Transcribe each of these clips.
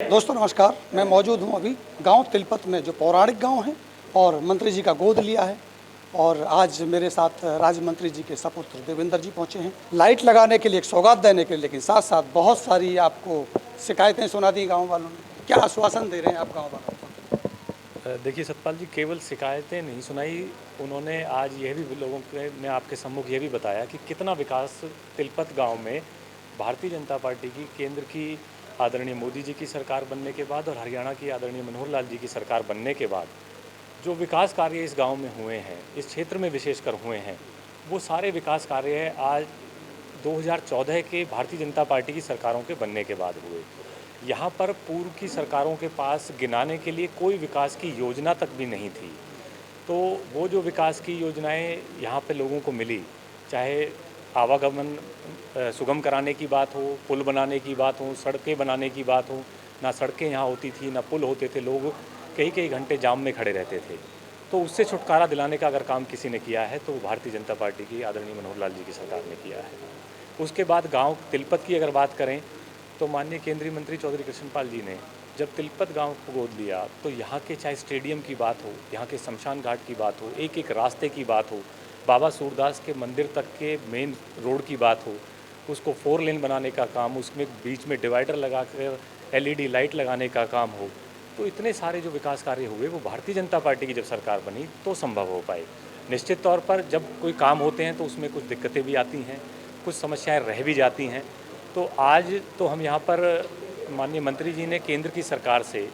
दोस्तों नमस्कार, मैं मौजूद हूं अभी गांव तिलपत में, जो पौराणिक गांव है और मंत्री जी का गोद लिया है। और आज मेरे साथ राज्य मंत्री जी के सपुत्र देवेंद्र जी पहुंचे हैं लाइट लगाने के लिए, एक सौगात देने के लिए, लेकिन साथ साथ बहुत सारी आपको शिकायतें सुना दी गाँव वालों ने। क्या आश्वासन दे रहे हैं आप गाँव वालों को? देखिए सतपाल जी, केवल शिकायतें नहीं सुनाई, उन्होंने आज यह भी लोगों के ने आपके सम्मुख ये भी बताया कि कितना विकास तिलपत गांव में भारतीय जनता पार्टी की, केंद्र की आदरणीय मोदी जी की सरकार बनने के बाद और हरियाणा की आदरणीय मनोहर लाल जी की सरकार बनने के बाद जो विकास कार्य इस गांव में हुए हैं, इस क्षेत्र में विशेषकर हुए हैं, वो सारे विकास कार्य आज 2014 के भारतीय जनता पार्टी की सरकारों के बनने के बाद हुए। यहाँ पर पूर्व की सरकारों के पास गिनाने के लिए कोई विकास की योजना तक भी नहीं थी। तो वो जो विकास की योजनाएं यहाँ पे लोगों को मिली, चाहे आवागमन सुगम कराने की बात हो, पुल बनाने की बात हो, सड़कें बनाने की बात हो, ना सड़कें यहाँ होती थी, ना पुल होते थे, लोग कई कई घंटे जाम में खड़े रहते थे। तो उससे छुटकारा दिलाने का अगर काम किसी ने किया है तो वो भारतीय जनता पार्टी की आदरणीय मनोहर लाल जी की सरकार ने किया है। उसके बाद गांव तिलपत की अगर बात करें तो माननीय केंद्रीय मंत्री चौधरी कृष्णपाल जी ने जब तिलपत गांव को गोद लिया तो यहाँ के चाहे स्टेडियम की बात हो, यहाँ के शमशान घाट की बात हो, एक एक रास्ते की बात हो, बाबा सूरदास के मंदिर तक के मेन रोड की बात हो, उसको 4 लेन बनाने का काम, उसमें बीच में डिवाइडर लगाकर LED लाइट लगाने का काम हो, तो इतने सारे जो विकास कार्य हुए वो भारतीय जनता पार्टी की जब सरकार बनी तो संभव हो पाए। निश्चित तौर पर जब कोई काम होते हैं तो उसमें कुछ दिक्कतें भी आती हैं, कुछ समस्याएं रह भी जाती हैं। तो आज तो हम यहाँ पर माननीय मंत्री जी ने केंद्र की सरकार से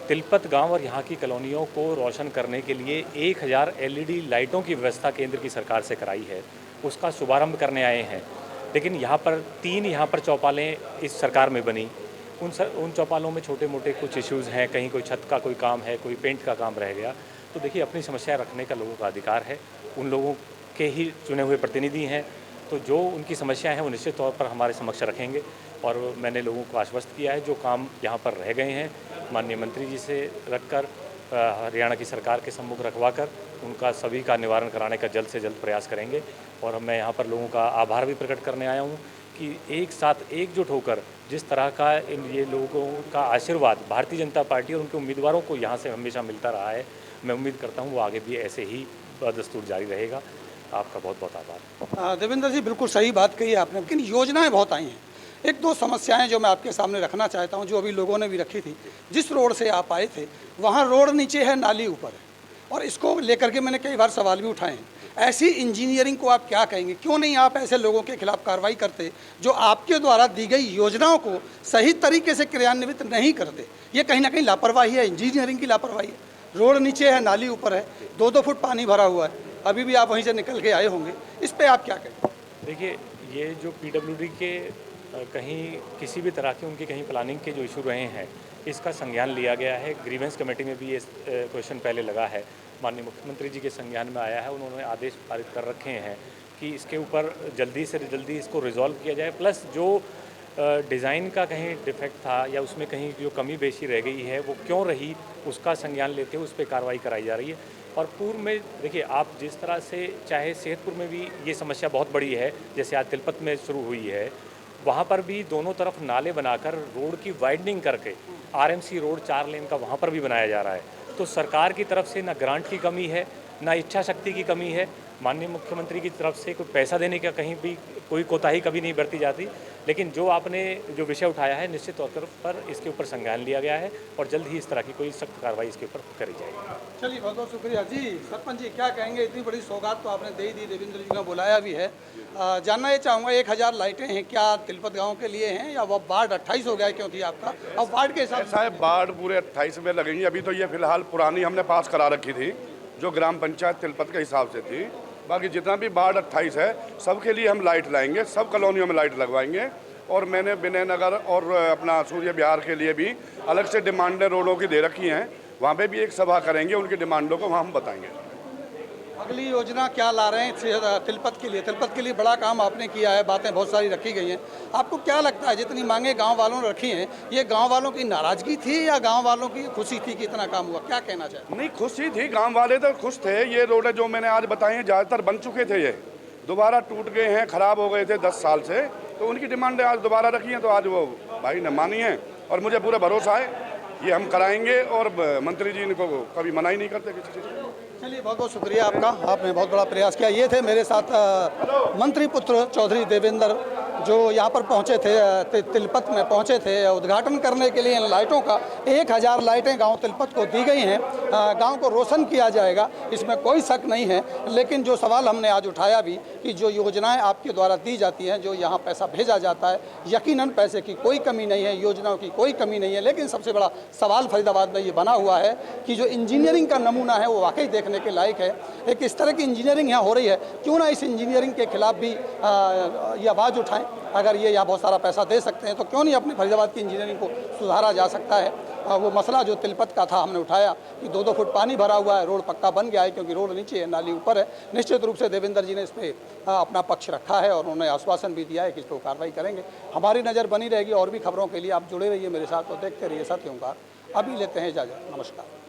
तिलपत गांव और यहाँ की कॉलोनियों को रोशन करने के लिए 1000 LED लाइटों की व्यवस्था केंद्र की सरकार से कराई है, उसका शुभारंभ करने आए हैं। लेकिन यहाँ पर 3 यहाँ पर चौपालें इस सरकार में बनी, उन चौपालों में छोटे मोटे कुछ इश्यूज़ हैं, कहीं कोई छत का कोई काम है, कोई पेंट का काम रह गया। तो देखिए, अपनी समस्या रखने का लोगों का अधिकार है, उन लोगों के ही चुने हुए प्रतिनिधि हैं, तो जो उनकी समस्याएं हैं वो निश्चित तौर पर हमारे समक्ष रखेंगे। और मैंने लोगों को आश्वस्त किया है, जो काम यहाँ पर रह गए हैं माननीय मंत्री जी से रखकर हरियाणा की सरकार के सम्मुख रखवा कर उनका सभी का निवारण कराने का जल्द से जल्द प्रयास करेंगे। और मैं यहाँ पर लोगों का आभार भी प्रकट करने आया हूँ कि एक साथ एकजुट होकर जिस तरह का ये लोगों का आशीर्वाद भारतीय जनता पार्टी और उनके उम्मीदवारों को यहाँ से हमेशा मिलता रहा है, मैं उम्मीद करता हूँ वो आगे भी ऐसे ही दस्तूर जारी रहेगा। आपका बहुत बहुत आभार। देवेंद्र जी, बिल्कुल सही बात कही आपने, लेकिन योजनाएं बहुत आई हैं। एक दो समस्याएं जो मैं आपके सामने रखना चाहता हूं, जो अभी लोगों ने भी रखी थी। जिस रोड से आप आए थे वहां रोड नीचे है, नाली ऊपर है, और इसको लेकर के मैंने कई बार सवाल भी उठाए हैं। ऐसी इंजीनियरिंग को आप क्या कहेंगे? क्यों नहीं आप ऐसे लोगों के खिलाफ कार्रवाई करते जो आपके द्वारा दी गई योजनाओं को सही तरीके से क्रियान्वित नहीं करते? ये कहीं ना कहीं लापरवाही है, इंजीनियरिंग की लापरवाही है। रोड नीचे है, नाली ऊपर है, 2-2 फुट पानी भरा हुआ है, अभी भी आप वहीं से निकल के आए होंगे। इस पे आप क्या कहें? देखिए, ये जो PWD के कहीं किसी भी तरह के उनके कहीं प्लानिंग के जो इशू रहे हैं, इसका संज्ञान लिया गया है। ग्रीवेंस कमेटी में भी ये क्वेश्चन पहले लगा है, माननीय मुख्यमंत्री जी के संज्ञान में आया है, उन्होंने आदेश पारित कर रखे हैं कि इसके ऊपर जल्दी से जल्दी इसको रिजॉल्व किया जाए। प्लस जो डिज़ाइन का कहीं डिफेक्ट था या उसमें कहीं जो कमी बेशी रह गई है वो क्यों रही, उसका संज्ञान लेते हुए उस पर कार्रवाई कराई जा रही है। और पूर्व में देखिए, आप जिस तरह से चाहे सेहतपुर में भी ये समस्या बहुत बड़ी है, जैसे आज तिलपत में शुरू हुई है, वहाँ पर भी दोनों तरफ नाले बनाकर रोड की वाइडनिंग करके RMC रोड 4 लेन का वहाँ पर भी बनाया जा रहा है। तो सरकार की तरफ से ना ग्रांट की कमी है, ना इच्छा शक्ति की कमी है, माननीय मुख्यमंत्री की तरफ से कोई पैसा देने का कहीं भी कोई कोताही कभी नहीं बरती जाती। लेकिन जो आपने जो विषय उठाया है, निश्चित तौर पर इसके ऊपर संज्ञान लिया गया है और जल्द ही इस तरह की कोई सख्त कार्रवाई इसके ऊपर करी जाएगी। चलिए, बहुत बहुत शुक्रिया जी। सरपंच जी, क्या कहेंगे? इतनी बड़ी सौगात तो आपने दे ही दी, देवेंद्र जी ने बुलाया भी है। जानना ये चाहूँगा, 1000 लाइटें हैं, क्या तिलपत गांव के लिए हैं या वो वार्ड 28 हो गया क्यों थी आपका? अब वार्ड के हिसाब से वार्ड पूरे 28 में लगेंगी। अभी तो ये फिलहाल पुरानी हमने पास करा रखी थी, जो ग्राम पंचायत तिलपत के हिसाब से थी। बाकी जितना भी वार्ड 28 है, सबके लिए हम लाइट लाएंगे, सब कॉलोनियों में लाइट लगवाएंगे। और मैंने विनय नगर और अपना सूर्य विहार के लिए भी अलग से डिमांडें रोडों की दे रखी हैं, वहाँ पे भी एक सभा करेंगे, उनकी डिमांडों को वहाँ हम बताएंगे। अगली योजना क्या ला रहे हैं तिलपत के लिए? तिलपत के लिए बड़ा काम आपने किया है, बातें बहुत सारी रखी गई हैं। आपको क्या लगता है, जितनी मांगे गांव वालों ने रखी हैं, ये गांव वालों की नाराजगी थी या गांव वालों की खुशी थी कि इतना काम हुआ? क्या कहना चाहते? नहीं, खुशी थी, गांव वाले तो खुश थे। ये रोडें जो मैंने आज बताई हैं ज़्यादातर बन चुके थे, ये दोबारा टूट गए हैं, ख़राब हो गए थे 10 साल से, तो उनकी डिमांडें आज दोबारा रखी हैं, तो आज वो भाई ने मानी है। और मुझे पूरा भरोसा है ये हम कराएंगे और मंत्री जी इनको कभी मना ही नहीं करते किसी चीज़ को। चलिए, बहुत बहुत शुक्रिया आपका, आपने बहुत बड़ा प्रयास किया। ये थे मेरे साथ मंत्री पुत्र चौधरी देवेंद्र, जो यहाँ पर पहुँचे थे, तिलपत में पहुँचे थे उद्घाटन करने के लिए। इन लाइटों का 1000 लाइटें गांव तिलपत को दी गई हैं, गांव को रोशन किया जाएगा, इसमें कोई शक नहीं है। लेकिन जो सवाल हमने आज उठाया भी कि जो योजनाएं आपके द्वारा दी जाती हैं, जो यहाँ पैसा भेजा जाता है, यकीनन पैसे की कोई कमी नहीं है, योजनाओं की कोई कमी नहीं है। लेकिन सबसे बड़ा सवाल फरीदाबाद में ये बना हुआ है कि जो इंजीनियरिंग का नमूना है वो वाकई देखने के लायक है। एक इस तरह की इंजीनियरिंग यहाँ हो रही है, क्यों ना इस इंजीनियरिंग के खिलाफ भी ये आवाज़ उठाएं। अगर ये यहाँ बहुत सारा पैसा दे सकते हैं तो क्यों नहीं अपनी फरीदाबाद की इंजीनियरिंग को सुधारा जा सकता है। वो मसला जो तिलपत का था हमने उठाया कि 2-2 फुट पानी भरा हुआ है, रोड पक्का बन गया है क्योंकि रोड नीचे है, नाली ऊपर है। निश्चित रूप से देवेंद्र जी ने इस पर अपना पक्ष रखा है और उन्होंने आश्वासन भी दिया है कि इस पर कार्रवाई करेंगे। हमारी नज़र बनी रहेगी और भी खबरों के लिए आप जुड़े रहिए मेरे साथ, तो देखते रहिए सत्य ओंकार। अभी लेते हैं इजाज़त, नमस्कार।